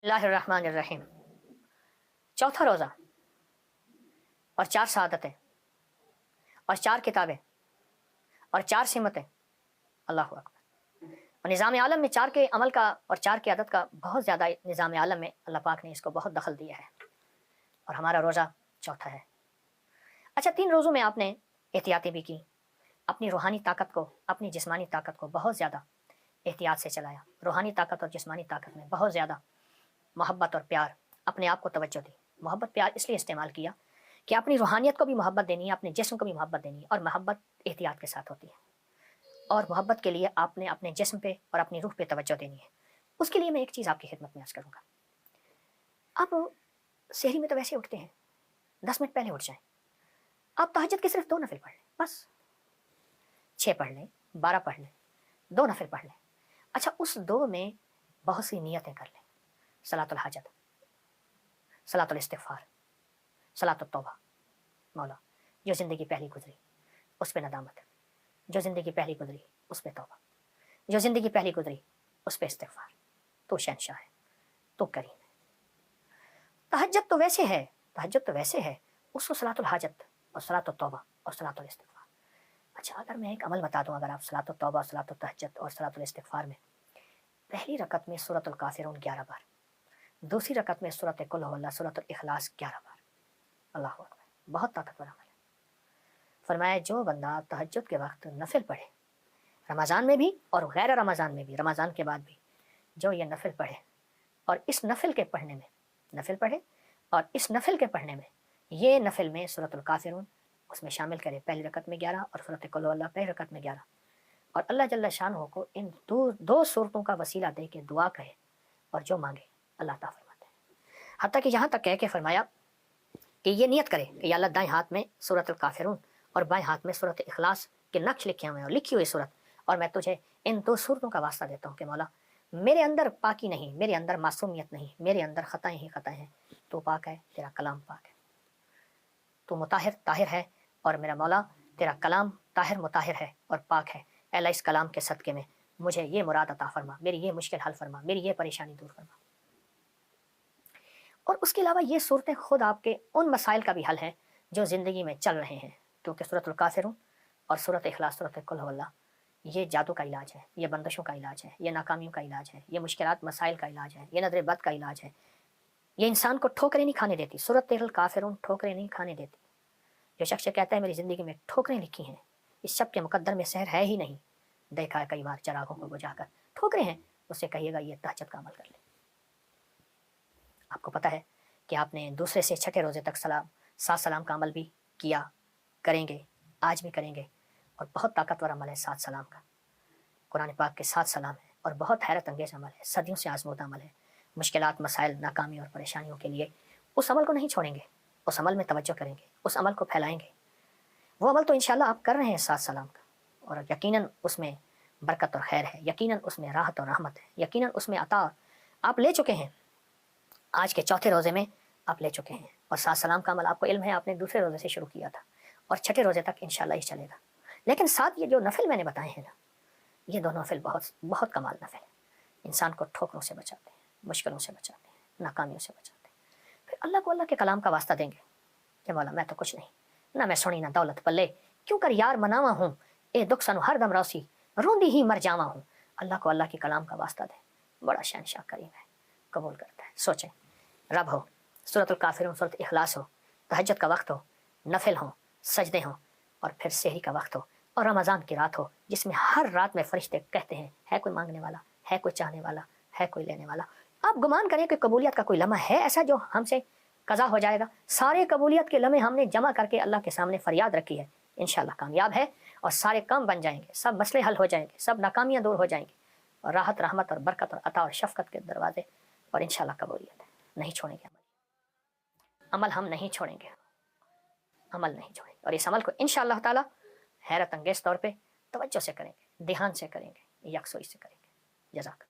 اللہ الرحمن الرحیم۔ چوتھا روزہ اور 4 سعادتیں اور 4 کتابیں اور 4 سمتیں، اللہ اکبر۔ اور نظام عالم میں 4 کے عمل کا اور 4 کی عادت کا بہت زیادہ نظام عالم میں اللہ پاک نے اس کو بہت دخل دیا ہے، اور ہمارا روزہ چوتھا ہے۔ اچھا، 3 روزوں میں آپ نے احتیاطی بھی کی، اپنی روحانی طاقت کو، اپنی جسمانی طاقت کو بہت زیادہ احتیاط سے چلایا۔ روحانی طاقت اور جسمانی طاقت میں بہت زیادہ محبت اور پیار، اپنے آپ کو توجہ دی۔ محبت پیار اس لیے استعمال کیا کہ اپنی روحانیت کو بھی محبت دینی ہے، اپنے جسم کو بھی محبت دینی ہے، اور محبت احتیاط کے ساتھ ہوتی ہے۔ اور محبت کے لیے آپ نے اپنے جسم پہ اور اپنی روح پہ توجہ دینی ہے۔ اس کے لیے میں ایک چیز آپ کی خدمت میں عرض کروں گا۔ آپ سحری میں تو ویسے اٹھتے ہیں، 10 منٹ پہلے اٹھ جائیں۔ آپ تہجد کے صرف 2 نفل پڑھ لیں، بس 6 پڑھ لیں، 12 پڑھ لیں، 2 نفل پڑھ لیں۔ اچھا، اس 2 میں بہت سی نیتیں کر لیں: صلاۃ الحاجت، صلاۃ الاستغفار، صلاۃ التوبہ۔ مولا، جو زندگی پہلی گزری اس پہ ندامت، جو زندگی پہلی گزری اس پہ توبہ، جو زندگی پہلی گزری اس پہ استغفار۔ تو شہنشاہ ہے، تو کریم ہے۔ تہجد تو ویسے ہے، تہجد تو ویسے ہے، اس کو صلاۃ الحاجت اور صلاۃ التوبہ اور صلاۃ الاستغفار۔ اچھا، اگر میں ایک عمل بتا دوں، اگر آپ صلاۃ التوبہ، صلاۃ التہجد اور صلاۃ الاستغفار میں پہلی رکعت میں سورۃ الکافرون 11 بار، دوسری رکعت میں سورۃ قل هو اللہ، سورۃ الاخلاص 11 بار، اللہ اکبر، بہت طاقتور عمل ہے۔ فرمایا جو بندہ تہجد کے وقت نفل پڑھے، رمضان میں بھی اور غیر رمضان میں بھی، رمضان کے بعد بھی، جو یہ نفل پڑھے اور اس نفل کے پڑھنے میں، نفل پڑھے اور اس نفل کے پڑھنے میں، یہ نفل میں سورۃ الکافرون اس میں شامل کرے، پہلی رکعت میں 11 اور سورۃ قل هو اللہ پہلی رکعت میں 11، اور اللہ جل شانہ کو ان دو صورتوں کا وسیلہ دے کے دعا کہے، اور جو مانگے اللہ عطا فرماتے ہیں۔ حتیٰ کہ یہاں تک کہہ کے فرمایا کہ یہ نیت کرے کہ یا اللہ دائیں ہاتھ میں سورۃ الکافرون اور بائیں ہاتھ میں سورۃ اخلاص کے نقش لکھے ہوئے ہیں اور لکھی ہوئی صورت، اور میں تجھے ان 2 صورتوں کا واسطہ دیتا ہوں کہ مولا میرے اندر پاکی نہیں، میرے اندر معصومیت نہیں، میرے اندر خطائیں ہی خطائیں ہیں، تو پاک ہے، تیرا کلام پاک ہے، تو مطہر طاہر ہے، اور میرا مولا تیرا کلام طاہر مطہر ہے اور پاک ہے۔ اے اللہ، اس کلام کے صدقے میں مجھے یہ مراد عطا فرما، میری یہ مشکل حل فرما، میری یہ پریشانی دور فرما۔ اور اس کے علاوہ یہ صورتیں خود آپ کے ان مسائل کا بھی حل ہیں جو زندگی میں چل رہے ہیں، کیونکہ سورۃ الکافرون اور سورۃ اخلاص، سورۃ قل هو اللہ، یہ جادو کا علاج ہے، یہ بندشوں کا علاج ہے، یہ ناکامیوں کا علاج ہے، یہ مشکلات مسائل کا علاج ہے، یہ نظر بد کا علاج ہے، یہ انسان کو ٹھوکریں نہیں کھانے دیتی۔ سورۃ الکافرون ٹھوکریں نہیں کھانے دیتی۔ جو شخص کہتا ہے میری زندگی میں ٹھوکریں لکھی ہیں، اس شب کے مقدر میں سحر ہے ہی نہیں، دیکھا ہے کئی بار چراغوں کو بجھا کر ٹھوکریں ہیں، اس سے کہیے گا یہ تہجد کا عمل کر لے۔ آپ کو پتہ ہے کہ آپ نے دوسرے سے چھٹے روزے تک 7 سلام کا عمل بھی کیا، کریں گے، آج بھی کریں گے، اور بہت طاقتور عمل ہے 7 سلام کا۔ قرآن پاک کے 7 سلام ہے، اور بہت حیرت انگیز عمل ہے، صدیوں سے آزمودہ عمل ہے۔ مشکلات، مسائل، ناکامی اور پریشانیوں کے لیے اس عمل کو نہیں چھوڑیں گے، اس عمل میں توجہ کریں گے، اس عمل کو پھیلائیں گے۔ وہ عمل تو انشاءاللہ آپ کر رہے ہیں 7 سلام کا، اور یقیناً اس میں برکت اور خیر ہے، یقیناً اس میں راحت اور رحمت ہے، یقیناً اس میں عطا آپ لے چکے ہیں۔ آج کے چوتھے روزے میں آپ لے چکے ہیں، اور 7 سلام کا عمل آپ کو علم ہے، آپ نے دوسرے روزے سے شروع کیا تھا، اور چھٹے روزے تک انشاءاللہ یہ چلے گا۔ لیکن ساتھ یہ جو نفل میں نے بتائے ہیں نا، یہ دونوں نفل بہت بہت کمال نفل ہے، انسان کو ٹھوکروں سے بچاتے ہیں، مشکلوں سے بچاتے ہیں، ناکامیوں سے بچاتے ہیں۔ پھر اللہ کو اللہ کے کلام کا واسطہ دیں گے کہ مولا میں تو کچھ نہیں، نہ میں سنی نہ دولت پلے، کیوں کر یار مناوا ہوں، اے دکھ سنو ہر دم روسی، روندی ہی مر جاوا ہوں۔ اللہ کو اللہ کے کلام کا واسطہ دیں، بڑا شہنشاہ کریم ہے، قبول کرتا ہے۔ سوچیں، رب ہو، سورۃ الکافرون، سورۃ اخلاص ہو، تہجد کا وقت ہو، نفل ہوں، سجدے ہوں، اور پھر سحری کا وقت ہو، اور رمضان کی رات ہو جس میں ہر رات میں فرشتے کہتے ہیں ہے کوئی مانگنے والا، ہے کوئی چاہنے والا، ہے کوئی لینے والا۔ آپ گمان کریں کہ قبولیت کا کوئی لمحہ ہے ایسا جو ہم سے قضا ہو جائے گا؟ سارے قبولیت کے لمحے ہم نے جمع کر کے اللہ کے سامنے فریاد رکھی ہے، انشاءاللہ کامیاب ہے، اور سارے کام بن جائیں گے، سب مسئلے حل ہو جائیں گے، سب ناکامیاں دور ہو جائیں گی، اور راحت، رحمت اور برکت اور عطا اور شفقت کے دروازے، اور انشاءاللہ قبولیت ہے۔ نہیں چھوڑیں گے عمل ہم نہیں چھوڑیں گے، عمل نہیں چھوڑیں گے، اور اس عمل کو انشاءاللہ تعالی حیرت انگیز طور پہ توجہ سے کریں گے، دھیان سے کریں گے، یکسوئی سے کریں گے۔ جزاک